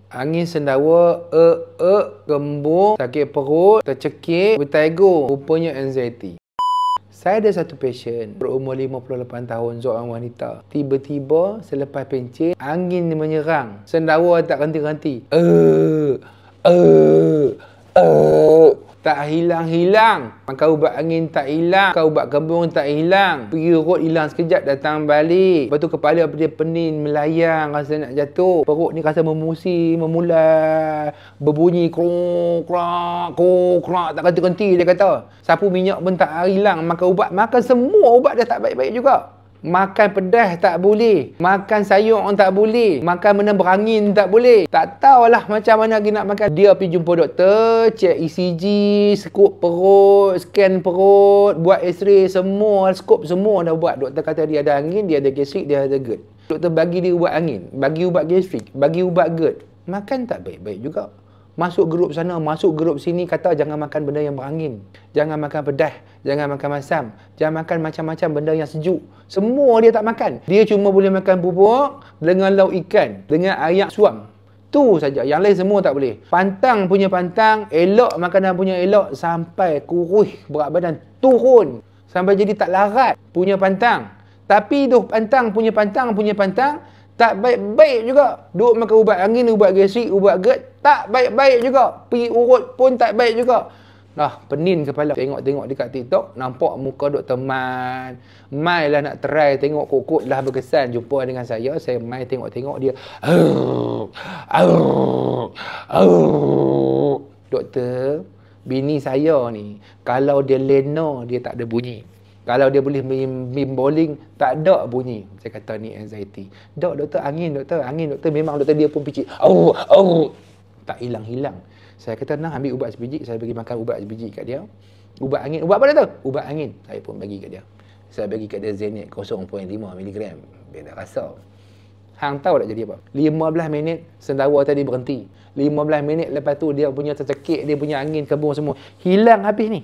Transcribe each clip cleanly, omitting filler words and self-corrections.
Angin sendawa, gembung, sakit perut, tercekik, bertigo. Rupanya anxiety. Saya ada satu pasien berumur 58 tahun, seorang wanita. Tiba-tiba selepas pencet, angin menyerang. Sendawa tak henti-henti. Tak hilang-hilang. Makan ubat angin tak hilang. Makan ubat gembung tak hilang. Pergi urut hilang sekejap, datang balik. Lepas tu kepala dia pening, melayang, rasa nak jatuh. Perut ni rasa memusi, memulai. Berbunyi krok, tak henti-henti dia kata. Sapu minyak pun tak hilang. Makan ubat, makan semua ubat dah tak baik-baik juga. Makan pedas tak boleh. Makan sayur tak boleh. Makan benda berangin tak boleh. Tak tahulah macam mana lagi nak makan. Dia pergi jumpa doktor, cek ECG, skop perut, scan perut, buat x-ray, semua, skop semua dah buat. Doktor kata dia ada angin, dia ada gastrik, dia ada GERD. Doktor bagi dia ubat angin, bagi ubat gastrik, bagi ubat GERD. Makan tak baik-baik juga. Masuk grup sana, masuk grup sini, kata jangan makan benda yang berangin. Jangan makan pedas, jangan makan masam. Jangan makan macam-macam benda yang sejuk. Semua dia tak makan. Dia cuma boleh makan pupuk dengan lauk ikan, dengan ayak suam. Tu saja. Yang lain semua tak boleh. Pantang punya pantang, elok makanan punya elok, sampai kurus berat badan turun. Sampai jadi tak larat punya pantang. Tapi tu pantang punya pantang, tak baik-baik juga. Duk makan ubat angin, ubat gastrik, ubat GERD, tak baik-baik juga. Pergi urut pun tak baik juga. Dah pening kepala. Tengok-tengok dekat TikTok, nampak muka Dr. Man. Mai lah nak try tengok kokok dah berkesan jumpa dengan saya. Saya mai tengok-tengok dia. Doktor, bini saya ni, kalau dia lena, dia tak ada bunyi. Kalau dia boleh bowling, tak ada bunyi. Saya kata ni anxiety. Doktor, angin doktor. Memang doktor dia pun picit. Tak hilang-hilang. Saya kata nak ambil ubat sebiji. Saya bagi makan ubat sebiji kat dia. Ubat angin. Ubat apa doktor? Ubat angin. Saya pun bagi kat dia. Saya bagi kat dia Zenet 0.5 mg. Dia dah rasa. Hang tahu tak jadi apa? 15 minit sendawa tadi berhenti. 15 minit lepas tu dia punya tercekik, dia punya angin, kembung semua hilang habis ni.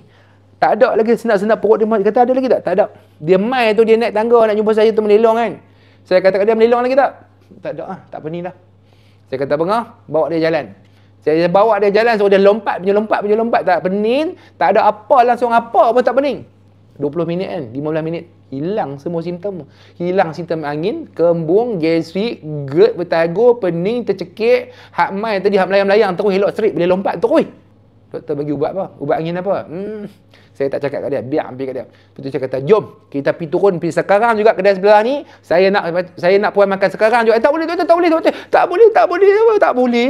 Tak ada lagi sendak-sendak perut dia. Kata ada lagi tak? Tak ada. Dia mai tu, dia naik tangga nak jumpa saya tu melelong kan. Saya kata kat dia, melelong lagi tak? Tak ada. Tak pening dah. Saya kata bengah, bawa dia jalan. Saya bawa dia jalan, suruh dia lompat. Tak pening. Tak ada apa, langsung apa pun tak pening. 20 minit kan, 15 minit. Hilang semua simptom. Hilang simptom angin, kembung, gastrik, GERD, bertigo, pening, tercekik. Hak mai tadi, hak melayang-melayang terus elok straight, boleh lompat terus. Doktor bagi ubat apa? Ubat angin apa? Saya tak cakap kat dia, biar ambil kat dia. Lepas tu saya kata, jom kita pergi turun, pergi sekarang juga kedai sebelah ni. Saya nak puan makan sekarang juga. Tak boleh doktor, tak boleh doktor. Tak boleh.